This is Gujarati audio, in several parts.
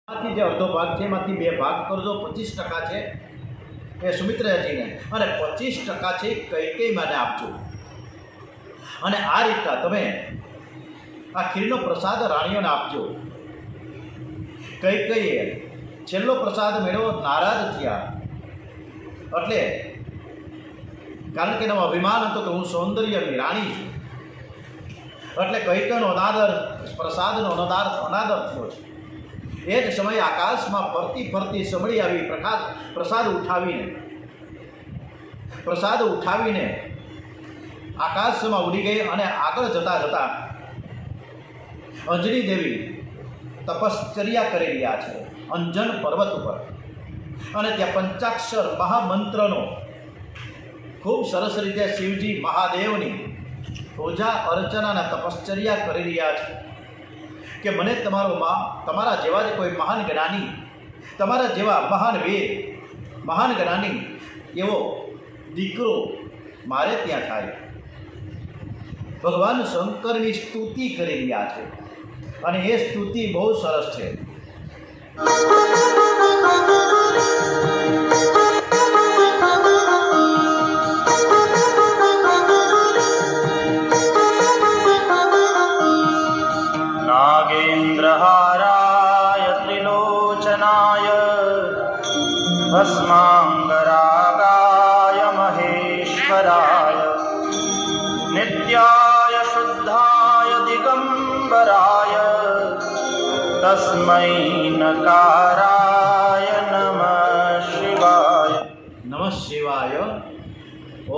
આથી જે અડધો ભાગ છે એમાંથી 2 ભાગ કરજો, 25% છે એ સુમિત્રાજીને અને 25% છે કૈકેયીમાને આપજો. અને આ રીતના તમે આ ખીરનો પ્રસાદ રાણીઓને આપજો. કૈકેયીએ છેલ્લો પ્રસાદ મેળવ્યો, નારાજ થયા. એટલે કારણ કે એનો અભિમાન હતો કે હું સૌંદર્યની રાણી છું. એટલે કૈકેયીનો અનાદર, પ્રસાદનો અનાદર થયો છે. એ જ સમયે આકાશમાં ફરતી ફરતી સમળી આવી પ્રસાદ ઉઠાવીને આકાશમાં ઉડી ગઈ. અને આગળ જતા જતા અંજની દેવી તપશ્ચર્યા કરી રહ્યા છે અંજન પર્વત ઉપર. અને ત્યાં પંચાક્ષર મહામંત્રનો ખૂબ સરસ રીતે શિવજી મહાદેવની પૂજા અર્ચનાના તપશ્ચર્યા કરી રહ્યા છે કે મને તમારા જેવા જ કોઈ મહાન જ્ઞાની, તમારા જેવા મહાન વીર, મહાન જ્ઞાની એવો દીકરો મારે ત્યાં થાય. ભગવાન શંકરની સ્તુતિ કરી રહ્યા છે અને એ સ્તુતિ બહુ સરસ છે. नागेन्द्रहाराय त्रिलोचनाय भस्माङ्गरागाय महेश्वराय नित्याय शुद्धाय दिगम्बराय तस्मै नकाराय नमः शिवाय. નમઃ શિવાય.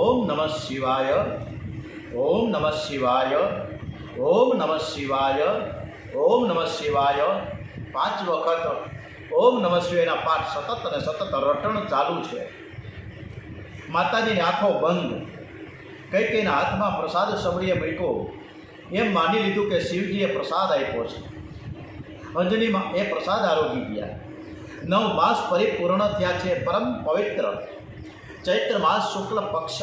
ઓમ નમઃ શિવાય. ઓમ નમઃ શિવાય. ઓમ નમઃ શિવાય. ઓમ નમઃ શિવાય 5 વખત ઓમ નમઃ શિવાયના પાઠ સતત અને સતત રટણ ચાલુ છે. માતાજીની આંખો બંધ. કૈકેયીના હાથમાં પ્રસાદ સબળીએ મૂક્યો. એમ માની લીધું કે શિવજીએ પ્રસાદ આપ્યો છે. અંજનીમાં એ પ્રસાદ આરોગી ગયા. 9 માસ પરિપૂર્ણ થયા છે. પરમ પવિત્ર ચૈત્ર માસ શુક્લ પક્ષ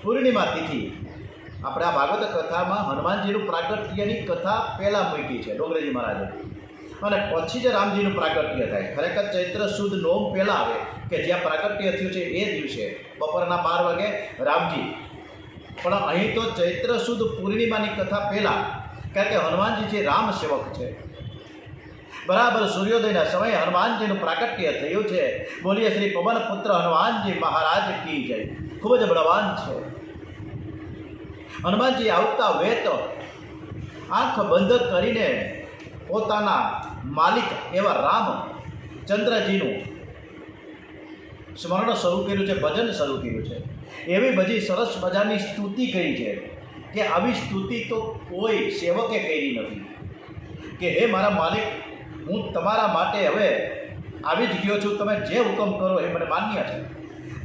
પૂર્ણિમા તિથિ. આપણે આ ભાગવત કથામાં હનુમાનજીનું પ્રાગટ્યની કથા પહેલાં મૂકી છે ડોંગરેજી મહારાજે, અને પછી જ રામજીનું પ્રાગટ્ય થાય. ખરેખર ચૈત્ર સુદ નોમ પહેલાં આવે કે જ્યાં પ્રાગટ્ય થયું છે એ દિવસે બપોરના 12 વાગે રામજી. પણ અહીં તો ચૈત્ર સુદ પૂર્ણિમાની કથા પહેલાં, કારણ કે હનુમાનજી છે રામ સેવક છે. બરાબર સૂર્યોદયના સમયે હનુમાનજીનું પ્રાગટ્ય થયું છે. બોલીએ શ્રી પવન પુત્ર હનુમાનજી મહારાજ કી જય. ખૂબ જ બળવાન છે હનુમાનજી. આવતા વેત આંખ બંધ કરીને પોતાના માલિક એવા રામચંદ્રજીનું સ્મરણ શરૂ કર્યું છે, ભજન શરૂ કર્યું છે. એવી બધી સરસ મજાની સ્તુતિ કરી છે કે આવી સ્તુતિ તો કોઈ સેવકે કરી નથી કે હે મારા માલિક, હું તમારા માટે હવે આવી જ ગયો છું, તમે જે હુકમ કરો એ મને માન્ય છે.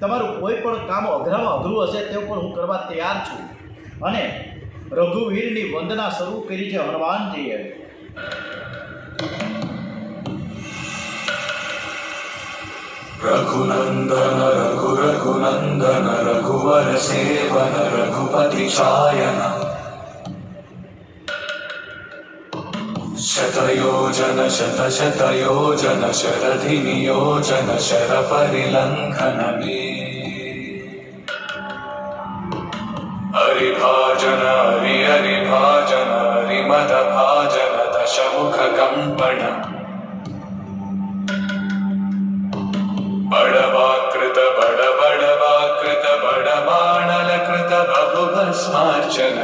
તમારું કોઈ પણ કામ અઘરામાં અઘરું હશે તે પણ હું કરવા તૈયાર છું. અને રઘુવીરની વંદના શરૂ કરી છે હનુમાનજીએ. રઘુનંદન રઘુનંદન રઘુવર સેવન રઘુપતિ છાયન શતયોજન શતયોજન શરધિ નિયોજન શર પરિલંઘન હરિભાજન હરિભાજન હરિમદ ભાજન દશમુખ કંપણ બડવાકૃત બડવાકૃત બડબાણલકૃત બહુભસ્માર્ચન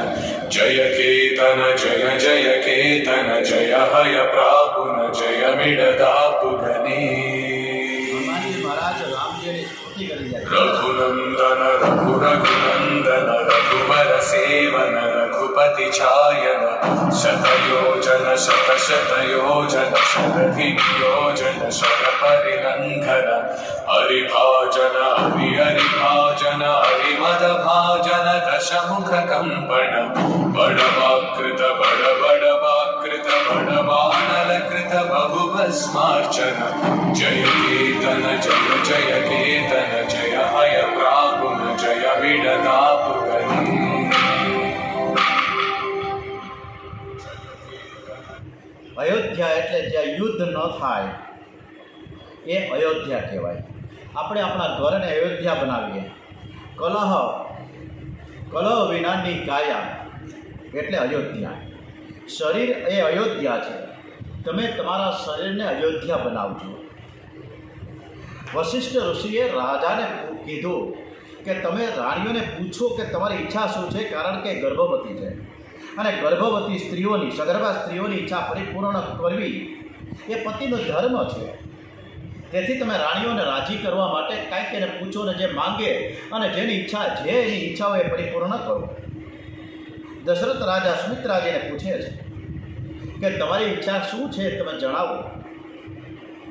જય કેતન જય જય કેતન જય હય પ્રાપુન જય મિડદાપુગની. હનુમાનજી મહારાજ રામજીની સ્તુતિ કરી રહ્યા છે. રઘુનંદન રઘુનંદન રઘુવર સેવન રઘુપતિ છાયન શતયોજન શતયોજન શરધિ નિયોજન શર પરિલંઘન હરિભાજન હરિભાજન હરિમદ ભાજન દશમુખ કંપણ બડવાકૃત બડવાકૃત બડબાણલકૃત બહુભસ્માર્ચન જય કેતન જય જય કેતન જય હય પ્રાપુન જય વિડદાપુગની. અયોધ્યા એટલે જ્યાં યુદ્ધ ન થાય એ અયોધ્યા કહેવાય. આપણે આપણા ઘરને અયોધ્યા બનાવીએ. કલહ વિનાની કાયા એટલે અયોધ્યા. શરીર એ અયોધ્યા છે. તમે તમારા શરીરને અયોધ્યા બનાવજો. વશિષ્ઠ ઋષિએ રાજાને કીધું કે તમે રાણીઓને પૂછો કે તમારી ઈચ્છા શું છે, કારણ કે ગર્ભવતી છે અને ગર્ભવતી સ્ત્રીઓની, સગર્ભા સ્ત્રીઓની ઈચ્છા પરિપૂર્ણ કરવી એ પતિનો ધર્મ છે. તેથી તમે રાણીઓને રાજી કરવા માટે કાંઈક એને પૂછો ને જે માંગે અને જેની ઈચ્છા હોય એ પરિપૂર્ણ કરો. દશરથ રાજા સુમિત્રાજીને પૂછે છે કે તમારી ઈચ્છા શું છે તમે જણાવો.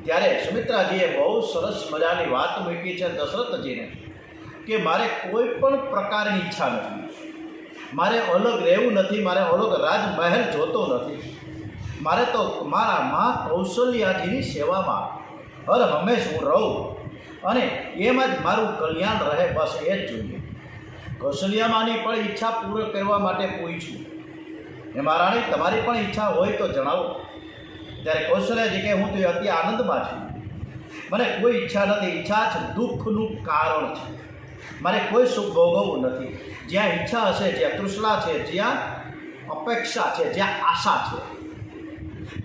ત્યારે સુમિત્રાજીએ બહુ સરસ મજાની વાત મૂકી છે દશરથજીને કે મારે કોઈ પણ પ્રકારની ઈચ્છા નથી, મારે અલગ રહેવું નથી, મારે અલગ રાજમહેલ જોતો નથી, મારે તો મારા મા કૌશલ્યાજીની સેવામાં હર હંમેશ હું રહું અને એમાં જ મારું કલ્યાણ રહે, બસ એ જ જોઈએ. કૌશલ્યામાંની પણ ઈચ્છા પૂર્ણ કરવા માટે પૂછ્યું. એ મહારાણી તમારી પણ ઈચ્છા હોય તો જણાવો. ત્યારે કૌશલ્યાજી કહે હું તો અતિ આનંદમાં છું, મને કોઈ ઈચ્છા નથી, ઈચ્છા જ દુઃખનું કારણ છે, મારે કોઈ સુખ ભોગવવું નથી. જ્યાં ઈચ્છા હશે, જ્યાં તૃષ્ણા છે, જ્યાં અપેક્ષા છે, જ્યાં આશા છે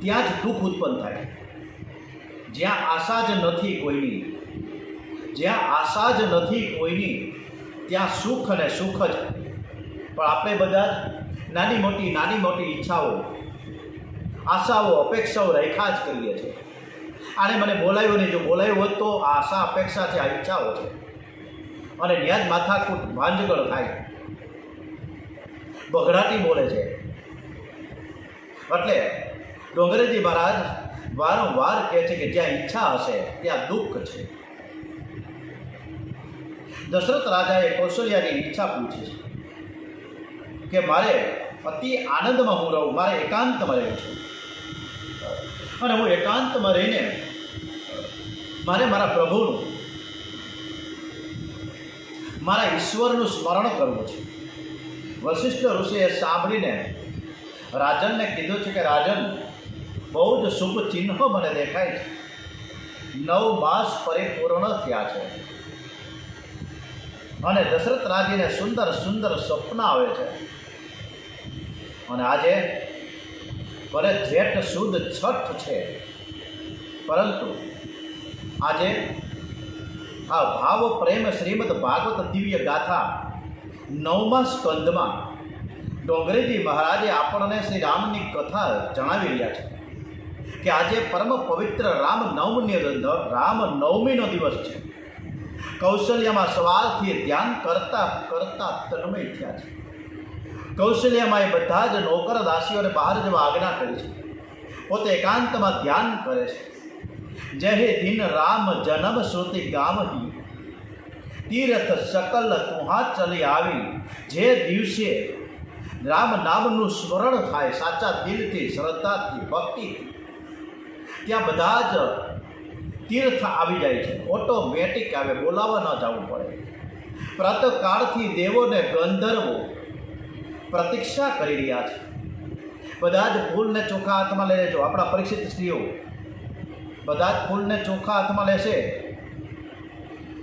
ત્યાં જ દુઃખ ઉત્પન્ન થાય. જ્યાં આશા જ નથી કોઈની, જ્યાં આશા જ નથી કોઈની ત્યાં સુખ અને સુખ જ. પણ આપણે બધા નાની મોટી ઈચ્છાઓ, આશાઓ, અપેક્ષાઓ રેખા જ કરીએ છીએ. આને મને બોલાવ્યો નહીં, જો બોલાવ્યો હોત તો આ આશા અપેક્ષા છે, આ ઈચ્છાઓ છે અને ત્યાં જ માથાકૂટ ભાંજગળ થાય, બઘડાટી બોલે છે. એટલે ડોંગરેજી મહારાજ વારંવાર કહે છે કે જ્યાં ઈચ્છા હશે ત્યાં દુઃખ છે. દશરથ રાજાએ કૌશલ્યાની ઈચ્છા પૂછી છે કે મારે અતિ આનંદમાં હું રહું, મારે એકાંતમાં રહેવું છે અને હું એકાંતમાં રહીને મારે મારા પ્રભુનું, મારા ઈશ્વરનું સ્મરણ કરવું છે. વશિષ્ઠ ઋષિએ સાંભળીને રાજનને કીધું છે કે રાજન, બહુ જ શુભ ચિહ્નો મને દેખાય છે. 9 માસ પરિપૂર્ણ થયા છે અને દશરથ રાજીને સુંદર સુંદર સપના આવે છે. અને આજે ભલે જેઠ સુદ છઠ છે, પરંતુ આજે આ ભાવ પ્રેમ શ્રીમદ ભાગવત દિવ્ય ગાથા 9મા સ્કંદમાં ડોંગરેજી મહારાજે આપણને શ્રી રામની કથા જણાવી રહ્યા છે કે આજે પરમ પવિત્ર રામનવમીનો દિવસ છે. કૌશલ્યમાં સવારથી ધ્યાન કરતા કરતા તન્મય થયા છે. કૌશલ્યમાં એ બધા જ નોકર દાસીઓને બહાર જવા આજ્ઞા કરી છે. પોતે એકાંતમાં ધ્યાન કરે છે. જય દિન રામ જન્મ શ્રુતિ ગામહી તીર્થ સકલ તુહા ચલી આવી. જે દિવસે રામ નામનું સ્મરણ થાય સાચા દિલથી, શ્રદ્ધાથી, ભક્તિથી, ત્યાં બધા જ તીર્થ આવી જાય છે. ઓટોમેટિક આવે, બોલાવવા ન જવું પડે. પ્રાતઃકાળથી દેવોને ગંધર્વો પ્રતીક્ષા કરી રહ્યા છે. બધા જ ફૂલને ચોખ્ખા હાથમાં લઈ લેજો. આપણા પરીક્ષિત સ્ત્રીઓ બધા જ ફૂલને ચોખ્ખા હાથમાં લેશે.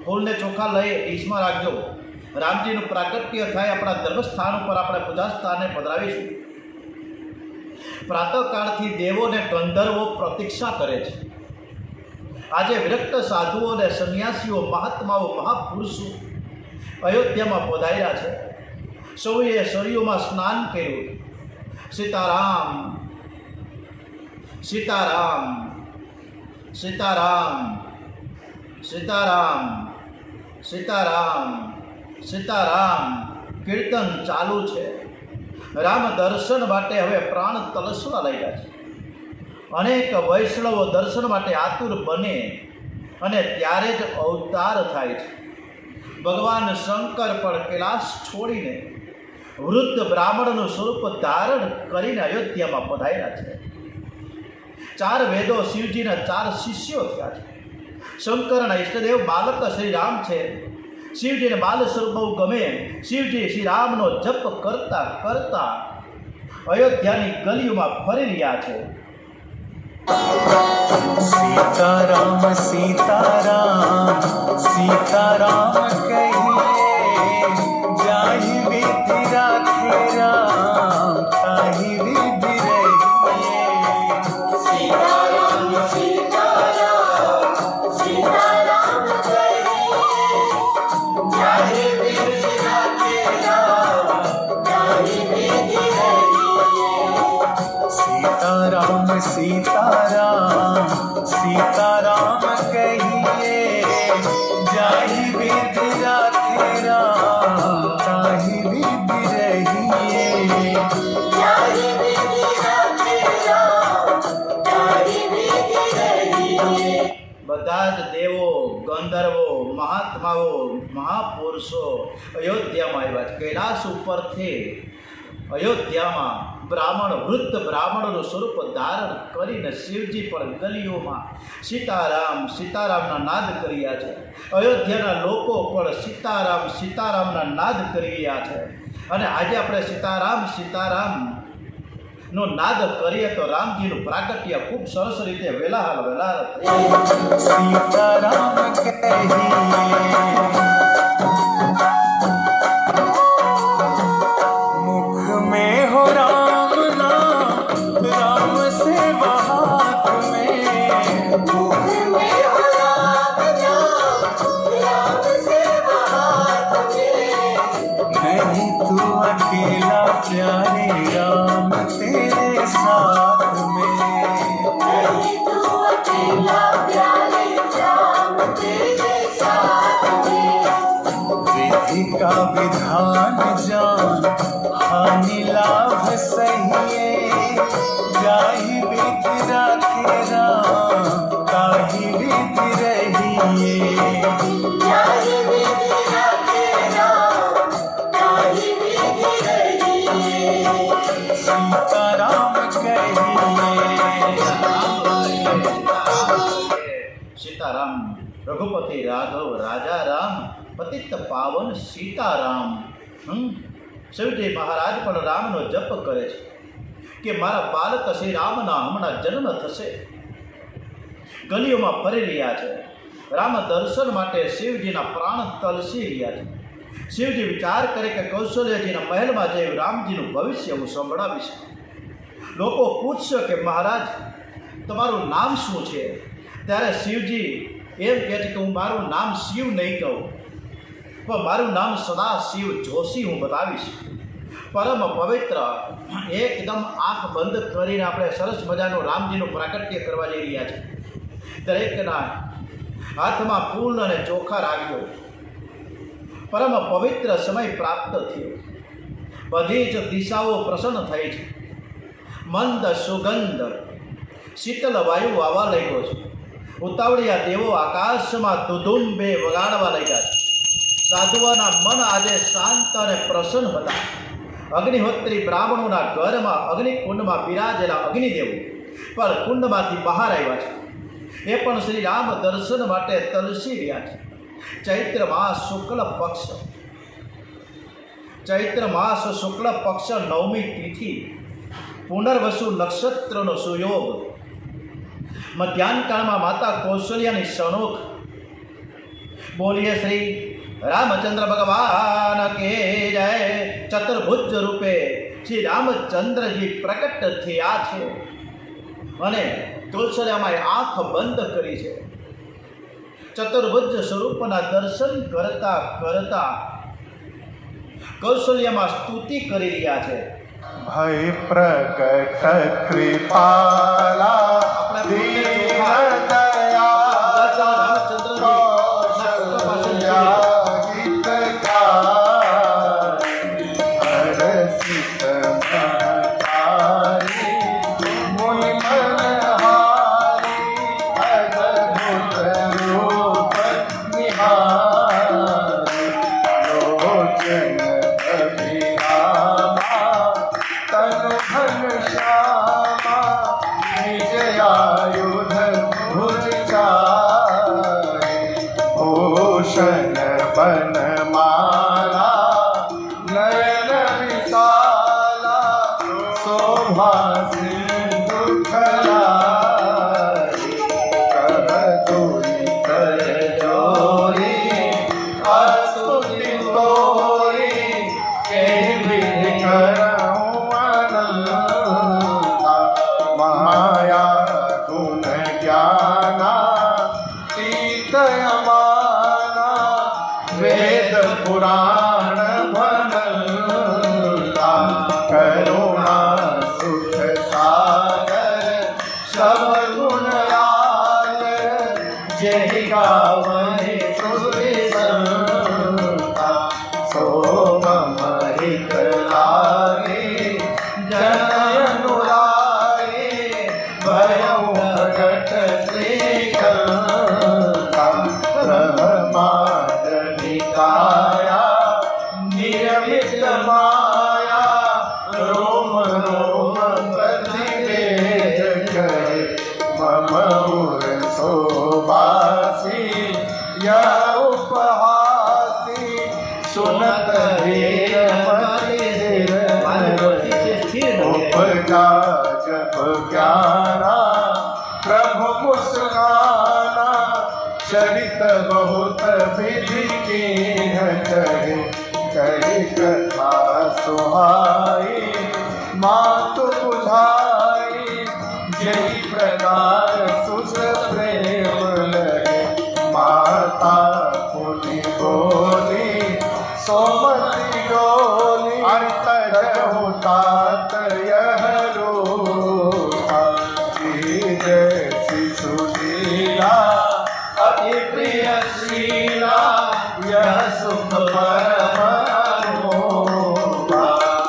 ફૂલને ચોખ્ખા લઈ ડીશમાં રાખજો. રામજીનું પ્રાગટ્ય થાય આપણા ધર્મસ્થાન ઉપર આપણે પૂજા સ્થાને પધરાવીશું. પ્રાતઃકાળથી દેવોને ગંધર્વો પ્રતીક્ષા કરે છે. આજે વિરક્ત સાધુઓ અને સંન્યાસીઓ, મહાત્માઓ, મહાપુરુષો અયોધ્યામાં પધાર્યા છે. સૌએ સરયુમાં સ્નાન કર્યું. સીતારામ સીતારામ સીતારામ સીતારામ સીતારામ સીતારામ કીર્તન ચાલુ છે. રામ દર્શન માટે હવે પ્રાણ તલસવા લાગ્યા છે. અનેક વૈષ્ણવો દર્શન માટે આતુર બને અને ત્યારે જ અવતાર થાય છે. ભગવાન શંકર પણ કૈલાશ છોડીને વૃદ્ધ બ્રાહ્મણનું સ્વરૂપ ધારણ કરીને અયોધ્યામાં પધાર્યા છે. 4 વેદો શિવજીના 4 શિષ્યો થયા છે. શંકરના ઈષ્ટદેવ બાલક શ્રી રામ છે. શિવજીને બાલ સ્વરૂપ બહુ ગમે. શિવજી શ્રી રામનો જપ કરતા કરતા અયોધ્યાની ગલીઓમાં ફરી રહ્યા છે. सीताराम सीताराम सीताराम कहिए जाहि विधि राखे राम ताहि विधि रहिए सीताराम सीताराम सीताराम कहिए जाहि विधि राखे राम ताहि विधि रहिए सीताराम सीताराम सीताराम कहिए जाहि विधि राखे राम ताहि विधि रहिए जाहि विधि राखे राम ताहि विधि रहिए બધા જ દેવો ગંધર્વો મહાત્માઓ મહાપુરુષો અયોધ્યામાં આવ્યા છે. કૈલાસ ઉપરથી અયોધ્યામાં બ્રાહ્મણ વૃદ્ધ બ્રાહ્મણનું સ્વરૂપ ધારણ કરીને શિવજી પણ ગલીઓમાં સીતારામ સીતારામના નાદ કર્યા છે. અયોધ્યાના લોકો પણ સીતારામ સીતારામના નાદ કરી રહ્યા છે. અને આજે આપણે સીતારામ સીતારામ નો નાદ કરીએ તો રામજીનું પ્રાગટ્ય ખૂબ સરસ રીતે વેલાહાલ सीताराम कहिए मुख में हो राम नाम राम से हाथ में मुख में हो राम नाम राम से हाथ में नहीं तू अकेला प्यारे राम तेरे साथ में नहीं तू अकेला प्यारे राम तेरे साथ में विधि का विधान जान हानि लाभ सहिए जाहि विधि राखे राम ताहि विधि रहिए जाहि विधि राखे राम ताहि विधि रहिए सीताराम कहिए સીતારામ રઘુપતિ રાઘવ રાજા રામ પતિત પાવન સીતારામ. શિવજી મહારાજ પણ રામનો જપ કરે છે કે મારા બાલક શ્રી રામના હમણાં જન્મ થશે. ગલીઓમાં ફરી રહ્યા છે. રામ દર્શન માટે શિવજીના પ્રાણ તલસી રહ્યા છે. શિવજી વિચાર કરે કે કૌશલ્યજીના મહેલમાં જઈ રામજીનું ભવિષ્ય હું સંભળાવીશ. લોકો પૂછશે કે મહારાજ તમારું નામ શું છે? ત્યારે શિવજી એમ કહે છે કે હું મારું નામ શિવ નહીં કહું, પણ મારું નામ સદા શિવ જોશી હું બતાવીશ. પરમ પવિત્ર એકદમ આંખ બંધ કરીને આપણે સરસ મજાનું રામજીનું પ્રાગટ્ય કરવા જઈ રહ્યા છે. દરેકના હાથમાં ફૂલ અને ચોખા રાખજો. પરમ પવિત્ર સમય પ્રાપ્ત થયો. બધી જ દિશાઓ પ્રસન્ન થઈ છે. મંદ સુગંધ શીતલ વાયુ આવવા લાગ્યો છે. ઉતાવળિયા દેવો આકાશમાં ધુધુંબે વગાડવા લાગ્યા છે. સાધુઓના મન આજે શાંત અને પ્રસન્ન હતા. અગ્નિહોત્રી બ્રાહ્મણોના ઘરમાં અગ્નિકુંડમાં બિરાજેલા અગ્નિદેવો પણ કુંડમાંથી બહાર આવ્યા છે. એ પણ શ્રી રામ દર્શન માટે તલસી રહ્યા છે. ચૈત્ર માસ શુક્લ પક્ષ નવમી તિથિ પુનર્વસુ નક્ષત્રનો સુયોગ. મધ્યાહનકાળમાં માતા કૌશલ્યાની સણોખ. બોલીએ શ્રી રામચંદ્ર ભગવાન કે જય. ચતુર્ભુજ રૂપે શ્રી રામચંદ્રજી પ્રકટ થયા છે અને કૌશલ્યામાં આંખ બંધ કરી છે. ચતુર્ભુજ સ્વરૂપના દર્શન કરતા કરતા કૌશલ્યમાં સ્તુતિ કરી રહ્યા છે. भय प्रकट कृपाला दीन दयाला कौशल्या हितकारी हरसित महतारी मुनि मनहारी अद्भुत रूप निहारी लोचन अभिरामा तनु धन श्यामा विजयायुध भुजचारी भूषण बनमाला नयन विशाला शोभा सिंधु खला તુઈ કર જોરી અસ્તુતિ તોરી કેવી કરું આનંદા માયા ગુણ જ્ઞાના તીતયમાના વેદ પુરાણ ભનતા કરુણા સુખ સાગર સબ ગુણ આય જય ગાવને શ્રુતિ સંતા સોમ મહિત લાગે જન અનુરાગે ભયઉ પ્રગટ શ્રીકંતા બ્રહ્માંડ નિકાયા નિયમિત માયા રોમ રોમ પ્રતિવેદ કરે મમ ઉર શોભાસી યા ઉપહાસી સુનત વીર મંદિર ઉપજા જપ જ્ઞાના પ્રભુ મુસ્કાના ચરિત बहुत विधि कीन करे कही कथा सुहाई मातु बुझाई जय प्रकार सुस प्रेम लगे माता पुनि बोली सोमति डोली अंतर तात यह रूपा जैसी सुशीला अति प्रिय शीला यह सुख परम अनुभवा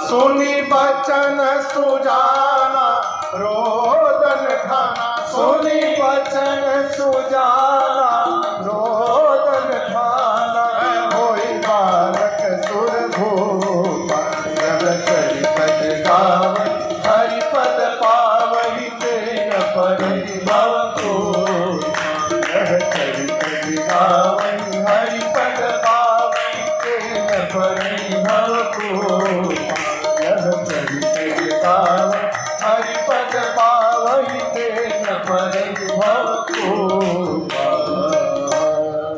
सुनी बचन सुजाना रोदन खाना सुनी बचन सुजाना रोदन खाना होई बालक सुर भूपा जब चरित गाव हरिपद पावहि तेन परिभव को चरित गावई हरिपद पावई तेन परिभव को यह चरित गावई हरिपद पावई तेन परिभव को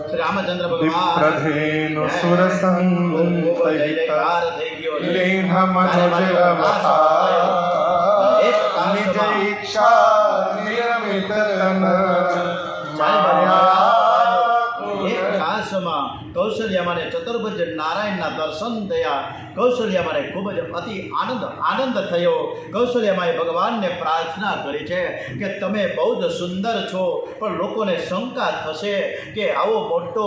શ્રી રામચંદ્ર ભગવાન વિપ્રધેનુ સુરસંગિત લેહ મનોજ અવતાર નિજ ઈચ્છા નિયમિત તન એક કાશમાં કૌશલ્યામાને ચતુર્ભુજ નારાયણના દર્શન થયા. કૌશલ્યામાને ખૂબ જ અતિ આનંદ થયો. કૌશલ્યામાએ ભગવાનને પ્રાર્થના કરી છે કે તમે બહુ જ સુંદર છો, પણ લોકોને શંકા થશે કે આવો મોટો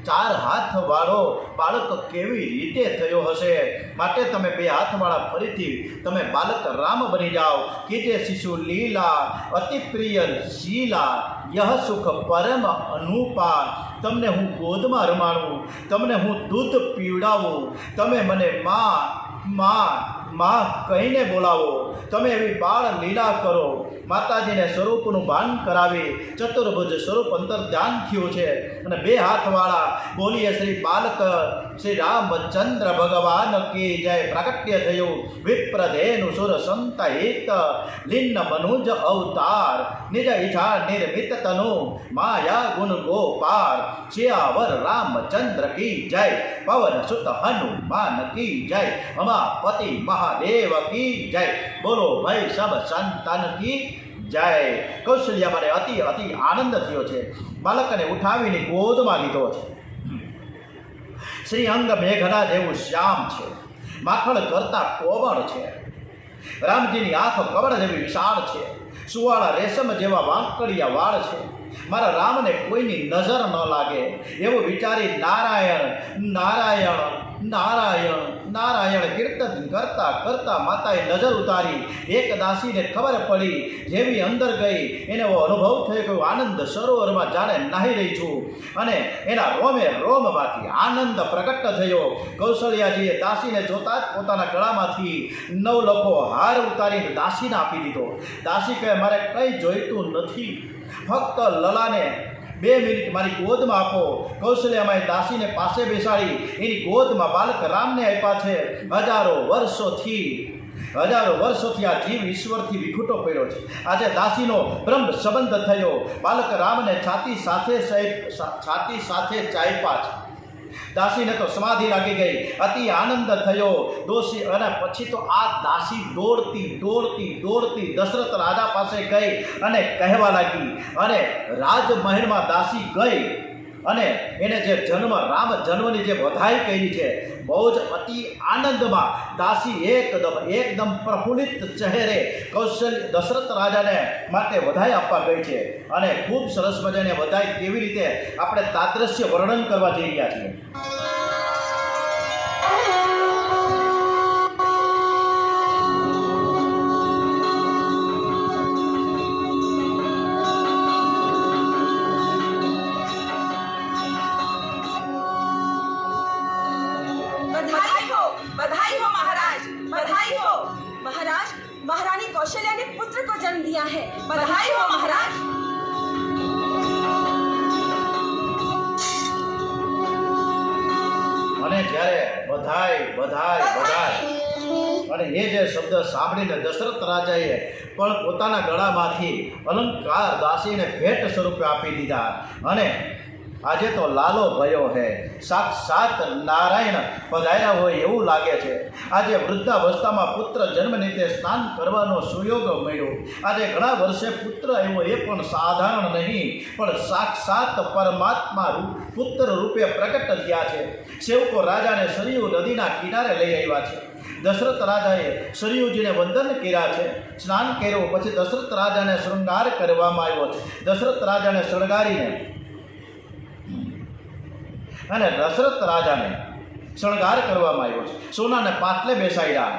4 હાથવાળો બાળક કેવી રીતે થયો હશે. માટે તમે 2 હાથવાળા ફરીથી તમે બાલક રામ બની જાઓ. કીજે શિશુ લીલા અતિ પ્રિય શીલા યહ સુખ પરમ અનુપા. તમને હું ગોદમાં રમાડું, તમને હું દૂધ પીવડાવું, તમે મને માં માં માં કહીને બોલાવો. તમે એવી બાળ લીલા કરો. માતાજીને સ્વરૂપનું ભાન કરાવી ચતુર્ભુજ સ્વરૂપ અંતર ધ્યાન થયું છે. અને 2 હાથવાળા બોલીએ શ્રી બાલક શ્રી રામચંદ્ર ભગવાન કી જય. પ્રાગટ્ય થયું વિપ્રધેનુ સુર સંતહિત લિન્ન મનુજ અવતાર નિજ ઈચ્છા નિર્મિત તનુ માયા ગુણ ગોપાર. શ્યાવર રામચંદ્ર કી જય. પવન સુત હનુમાન કી જય. અમાપતિ મહાદેવ કી જય. બોલો ભાઈ સબ સંતાન કી જય. કૌશલ્યામાને અતિ આનંદ થયો છે. બાળકને ઉઠાવીને ગોદમાં લીધો છે. શ્રી અંગ મેઘના જેવું શ્યામ છે, માખણ કરતા કોમળ છે. રામજીની આંખ કમળ જેવી વિશાળ છે, સુવાળા રેશમ જેવા વાંકડિયા વાળ છે. મારા રામને કોઈની નજર ન લાગે એવું વિચારી નારાયણ નારાયણ નારાયણ નારાયણ કીર્તન કરતા કરતા માતાએ નજર ઉતારી. એક દાસીને ખબર પડી, જેવી અંદર ગઈ એને એવો અનુભવ થયો કે આનંદ સરોવરમાં જાણે નાહી રહી છું. અને એના રોમે રોમમાંથી આનંદ પ્રગટ થયો. કૌશલ્યાજીએ દાસીને જોતા જ પોતાના ગળામાંથી 9 લખો હાર ઉતારીને દાસીને આપી દીધો. દાસી કહે, મારે કંઈ જોઈતું નથી, ફક્ત લલાને 2 મિનિટ મારી ગોદમાં આપો. કૌશલ્યામાએ દાસીને પાસે બેસાડી એની ગોદમાં બાલક રામને આપ્યા છે. હજારો વર્ષોથી હજારો વર્ષોથી આ જીવ ઈશ્વરથી વિખૂટો પડ્યો છે. આજે દાસીનો બ્રહ્મ સંબંધ થયો. બાલક રામને છાતી સાથે ચાપ્યા છે. દાસીને તો સમાધિ લાગી ગઈ. અતિ આનંદ થયો દોષી. અને પછી તો આ દાસી દોડતી દશરથ રાજા પાસે ગઈ અને કહેવા લાગી. અને રાજમહેલમાં દાસી ગઈ અને એને જે રામ જન્મની જે વધાઈ કરી છે, બહુ જ અતિ આનંદમાં દાસી એકદમ પ્રફુલ્લિત ચહેરે દશરથ રાજાને માટે વધાઈ આપવા ગઈ છે. અને ખૂબ સરસ મજાને વધાઈ કેવી રીતે આપણે તાદ્રશ્ય વર્ણન કરવા જઈ રહ્યા છીએ. बधाई हो महाराज, बधाई हो महाराज. महारानी कौशल्या ने पुत्र को जन्म दिया है. बधाई हो महाराज. અને જ્યારે બધાઈ અને એ જે શબ્દ સાંભળીને દશરથ રાજાએ પણ પોતાના ગળામાંથી અલંકાર દાસીને ભેટ સ્વરૂપે આપી દીધા. અને આજે તો લાલો ભયો હે, સાક્ષાત નારાયણ પધાર્યા હોય એવું લાગે છે. આજે વૃદ્ધાવસ્થામાં પુત્ર જન્મ નિમિત્તે સ્નાન કરવાનો સુયોગ મળ્યો. આજે ઘણા વર્ષે પુત્ર આવ્યો, એ પણ સાધારણ નહીં, પણ સાક્ષાત પરમાત્મા પુત્ર રૂપે પ્રગટ થયા છે. સેવકો રાજાને સરયુ નદીના કિનારે લઈ આવ્યા છે. દશરથ રાજાએ સરયુજીને વંદન કર્યા છે, સ્નાન કર્યું. પછી દશરથ રાજાને શૃંગાર કરવામાં આવ્યો છે. દશરથ રાજાને શણગારીને અને દશરથ રાજાને શણગાર કરવામાં આવ્યો છે. સોનાને પાટલે બેસાડ્યા.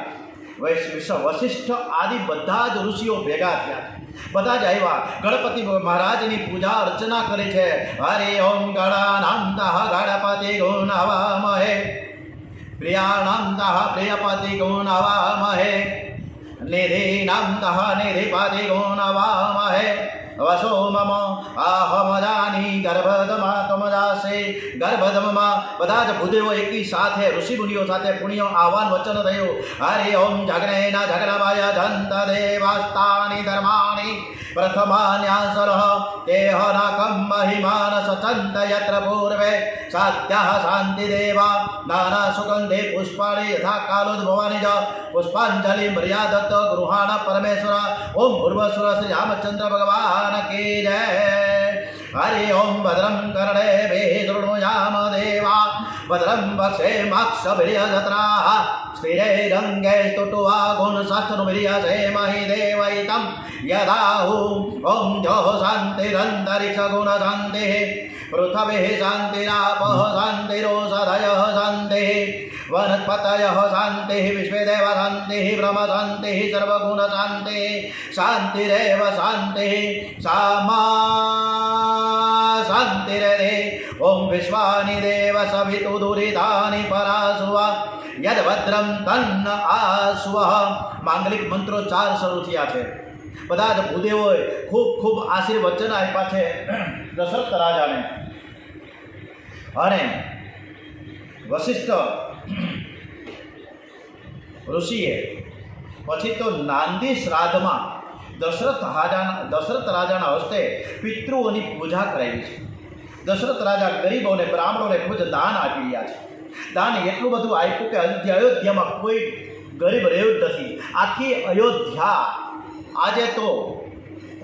વશિષ્ઠ આદિ બધા જ ઋષિઓ ભેગા થયા છે. બધા જ આવ્યા. ગણપતિ મહારાજની પૂજા અર્ચના કરે છે. હરે ઓમ ગણાનંદઃ ગણપતિ ગુણવામહે, પ્રિયાનંદઃ પ્રિયપતિ ગુણવામહે, નિધિનંદઃ નિધિપતિ ગુણવામહે. વસો મમ આહમદાની ગર્ભદમા તમદાસે. ગર્ભદમમાં બધા જ ભૂદેવો એકી સાથે ઋષિમુનિઓ સાથે પુણ્યો આહ્વાન વચન થયું. હરિ ઓમ જગ્નેના જગ્નમાય જંત દેવાસ્તાની ધર્માણી પ્રથમાન્યાસરઃ દેહનાકમ મહિમાન સચંત યત્ર પૂર્વે સાધ્યઃ શાંતિદેવા નાના સુગંધે પુષ્પાણી યથા કાલોદ્ભવાનિ જ પુષ્પાંજલિ મર્યાદત્ત ગૃહાણ પરમેશ્વર. ઓમ ભૂર્વસુર શ્રી રામચંદ્ર ભગવાન કી જય. હરિ ઓમ ભદ્રમ કર્ણે શૃણુયામ દેવા, ભદ્રમ વક્ષે માક્ષભિર્યજત્રા, સ્થિરૈરંગે સ્તુટ્વા ગુણશાસ્ત્રનુમિર્યસે મહિ દેવૈતમ યદાહુ. ઓમ જોઃ શાંતિરંતરિક્ષ ગુણ શાંતિઃ, પૃથ્વી શાંતિરાપઃ શાંતિરોષધયઃ શાંતિઃ, વનસ્પતયઃ શાંતિઃ, વિશ્વેદેવ શાંતિઃ, બ્રહ્મ શાંતિઃ, સર્વગુણ શાંતિઃ, શાંતિરેવ શાંતિઃ, સામા શાંતિરે. ઓમ વિશ્વાનિ દેવ સવિતુ દુરિતાની પરાસુવ, યદ્ભદ્રમ તન્ન આસ્વ. માંગલિક મંત્રો 4 શરૂ થયા છે. બધા જ ભૂદેવોએ ખૂબ આશીર્વચન આપ્યા છે દશરથ રાજાને. અને વશિષ્ઠ ઋષિએ પછી તો નાંદી શ્રાદ્ધમાં દશરથ રાજાના હસ્તે પિતૃઓની પૂજા કરાવી છે. દશરથ રાજા ગરીબોને બ્રાહ્મણોને ખૂબ જ દાન આપી રહ્યા છે. દાન એટલું બધું આપ્યું કે અયોધ્યામાં કોઈ ગરીબ રહ્યું જ નથી. આખી અયોધ્યા આજે તો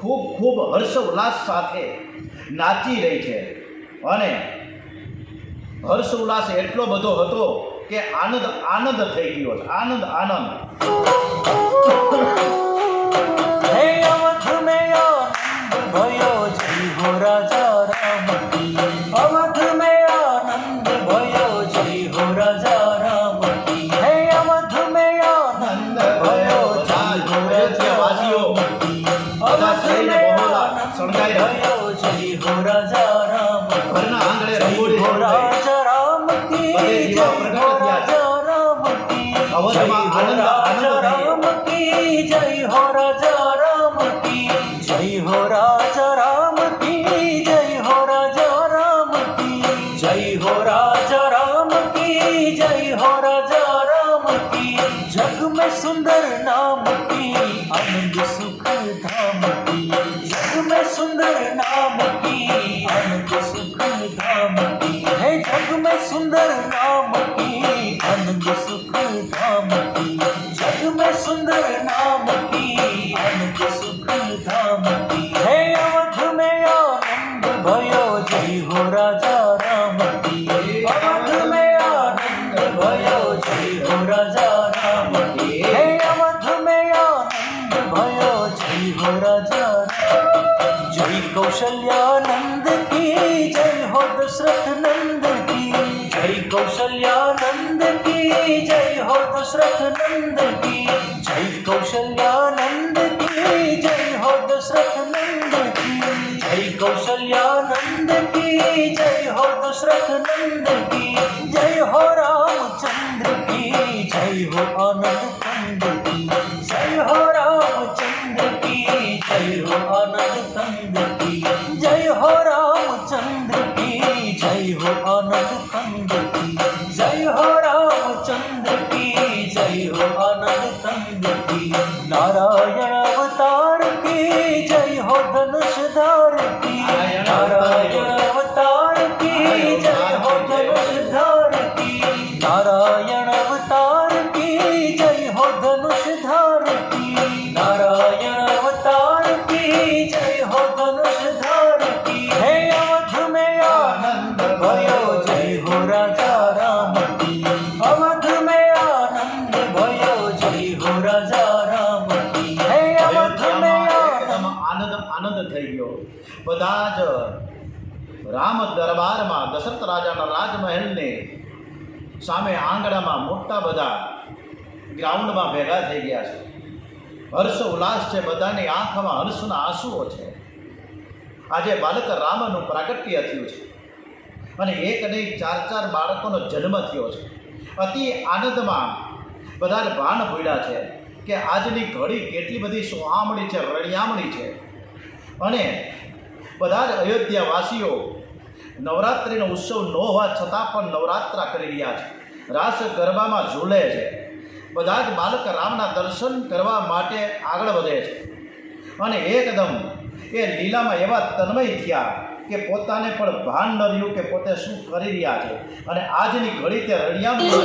ખૂબ હર્ષ ઉલ્લાસ સાથે નાચી રહી છે. અને હર્ષ ઉલ્લાસ એટલો બધો હતો કે આનંદ થઈ ગયો છે. આનંદ. હે અવધ મેં આનંદ ભયો જય હો રાજા રામ કી. અવધ મેં આનંદ ભયો જય હો રાજા રામ કી. હે અવધ મેં આનંદ ભયો જય હો રાજા વાસીઓ બધા શરીરને બહોળા શણગાઈ રહ્યા છે. જય હો રાજા રામ ઘરના આંગણે રંગોળી હો શરૂ થઈ. રાજા રામ કી. બધે દીવા પ્રગટ થયા છે. રામ કી. અવધમાં આનંદ રામ કી. જય હો રાજા રામ કી. જય હો રાજા રામ કી. જય હો રાજા રામ કી. જય હો રાજા રામ કી. જય હો રાજા રામ કી. જગ में सुंदर ना भयो जय हो राजा राम की। अवध में आनंद भयो जय हो राजा राम की। हे अवध में आनंद भयो जय हो राजा राम। जय कौशल्यानंद की जय हो दशरथ नंद की। जय कौशल्यानंद की जय हो दशरथ नंद की। जय कौशल्यानंद की जय हो दशरथ नंद की। जय कौशल्यानंद की जय हो दशरथ नंद की। जय हो रामचंद्र की जय हो आनंद कंद की। जय हो रामचंद्र की जय हो आनंद कंद की। जय हो रामचंद्र की जय हो आनंद कंद की। जय हो रामचंद्र की जय हो आनंद कंद की। नारायण अवतार की जय हो धनुषधार की। नारायण अवतार की जय हो धनुषधार की। नारायण अवतार की जय हो धनुषधार की। नारायण अवतार की जय हो धनुषधार की। हे अवध में आनंद भयो जय हो राजा राम की। अवध में आनंद भयो जय हो राजा राम की। हे अवध में એકદમ આનંદ આનંદ થઈ ગયો. બધા જ રામ દરબારમાં દશરથ રાજાના રાજમહેલને સામે આંગણામાં મોટા બધા ગ્રાઉન્ડમાં ભેગા થઈ ગયા છે. હર્ષ ઉલ્લાસ છે, બધાની આંખમાં હર્ષના આંસુઓ છે. આજે બાલક રામનું પ્રાગટ્ય થયું છે અને એક નહીં 4 બાળકોનો જન્મ થયો છે. અતિ આનંદમાં બધા જ ભાન ભૂલ્યા છે કે આજની ઘડી કેટલી બધી સુહામણી છે, રળિયામણી છે. અને બધા જ અયોધ્યાવાસીઓ નવરાત્રિનો ઉત્સવ ન હોવા છતાં પણ નવરાત્રા કરી રહ્યા છે, રાસ ગરબામાં ઝૂલે છે. બધા જ બાલક રામના દર્શન કરવા માટે આગળ વધે છે અને એકદમ એ લીલામાં એવા તન્મય થયા કે પોતાને પણ ભાન ન રહ્યું કે પોતે શું કરી રહ્યા છે. અને આજની ઘડી તે રળિયામણી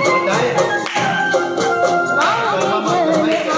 બધાએ રાસ ગરબામાં તન્મય છે.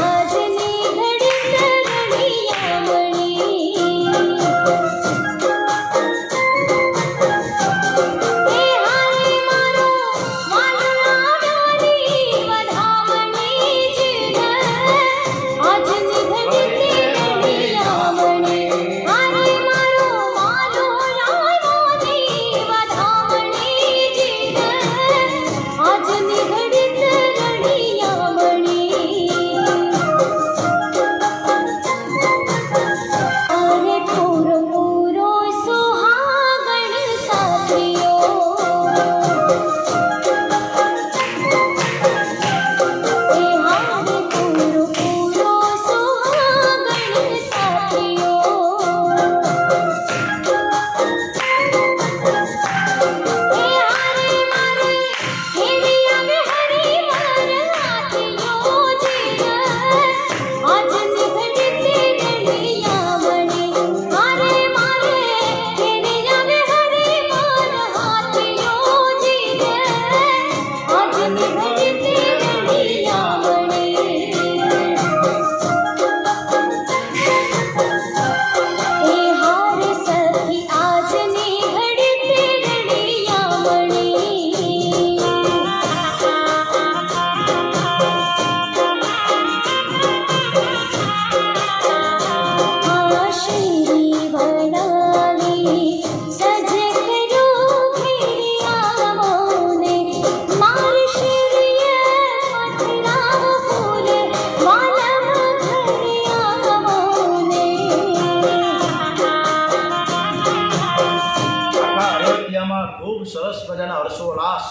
ખૂબ સરસ મજાના હર્ષોલ્લાસ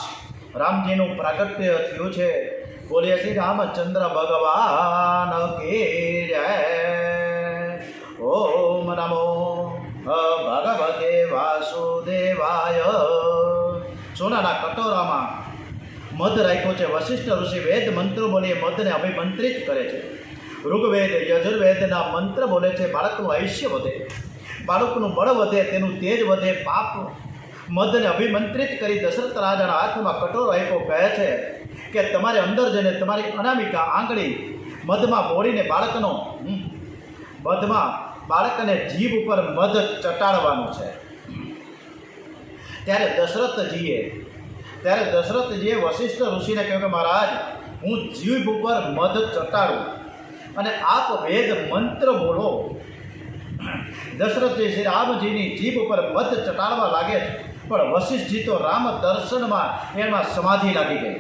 રામજીનું પ્રાગટ્ય થયું છે. બોલીએ શ્રી રામચંદ્ર ભગવાન કી જય. ઓમ નમો ભગવતે વાસુદેવાય. સોનાના કટોરામાં મધ રાખ્યો છે. વશિષ્ઠ ઋષિ વેદ મંત્રો બોલી મધને અભિમંત્રિત કરે છે. ઋગ્વેદ યજુર્વેદના મંત્ર બોલે છે બાળકનું આયુષ્ય વધે, બાળકનું બળ વધે, તેનું તેજ વધે. પાપ મધને અભિમંત્રિત કરી દશરથ રાજાના હાથમાં કટોરો આપ્યો. કહે છે કે તમારે અંદર જઈને તમારી અનામિકા આંગળી મધમાં બોળીને બાળકનો મધમાં બાળકને જીભ ઉપર મધ ચટાડવાનું છે. ત્યારે દશરથજીએ વશિષ્ઠ ઋષિને કહ્યું કે મહારાજ, હું જીભ ઉપર મધ ચટાડું અને આપ વેદ મંત્ર બોલો. દશરથજી શ્રી રામજીની જીભ ઉપર મધ ચટાડવા લાગે છે, પણ વશિષ્ઠજી તો રામ દર્શનમાં એમાં સમાધિ લાગી ગઈ.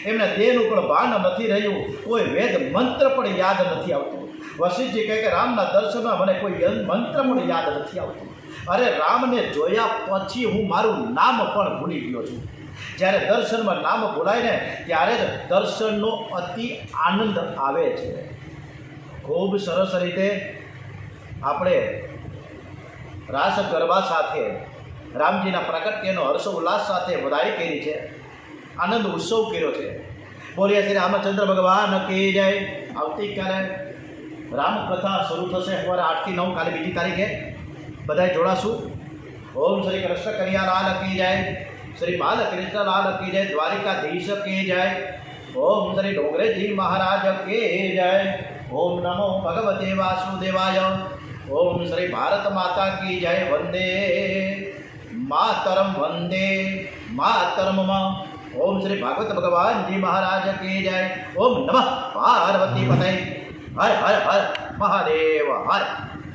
એમને દેહ ઉપર ભાન નથી રહ્યું, કોઈ વેદ મંત્ર પણ યાદ નથી આવતું. વશિષ્ઠજી કહે કે રામના દર્શનમાં મને કોઈ મંત્ર પણ યાદ નથી આવતું. અરે રામને જોયા પછી હું મારું નામ પણ ભૂલી ગયો છું. જ્યારે દર્શનમાં નામ ભૂલાય ને ત્યારે જ દર્શનનો અતિ આનંદ આવે છે. ખૂબ સરસ રીતે આપણે રાસ ગરબા સાથે રામજીના પ્રગટ્યનો હર્ષ ઉલ્લાસ સાથે વધાઈ કરી છે, આનંદ ઉત્સવ કર્યો છે. બોલીએ શ્રી રામચંદ્ર ભગવાન કી જય. આવતીકાલે રામકથા શરૂ થશે સવારે 8 થી 9, કાલે 2જી તારીખે બધાય જોડાશું. ઓમ શ્રી કૃષ્ણ કનૈયા લાલ કી જય, શ્રી બાલકૃષ્ણ લાલ કી જય, દ્વારિકાધીશ કી જય. ઓમ શ્રી ડોંગરેજી મહારાજ કી જય. ઓમ નમો ભગવતે વાસુદેવાય. ઓમ શ્રી ભારત માતા કી જય. વંદે માતરમ, વંદે માતરમ. ઓમ શ્રી ભાગવત ભગવાનજી મહારાજ કી જય. ઓમ નમઃ પાર્વતી પતય. હર હર હર મહાદેવ હર.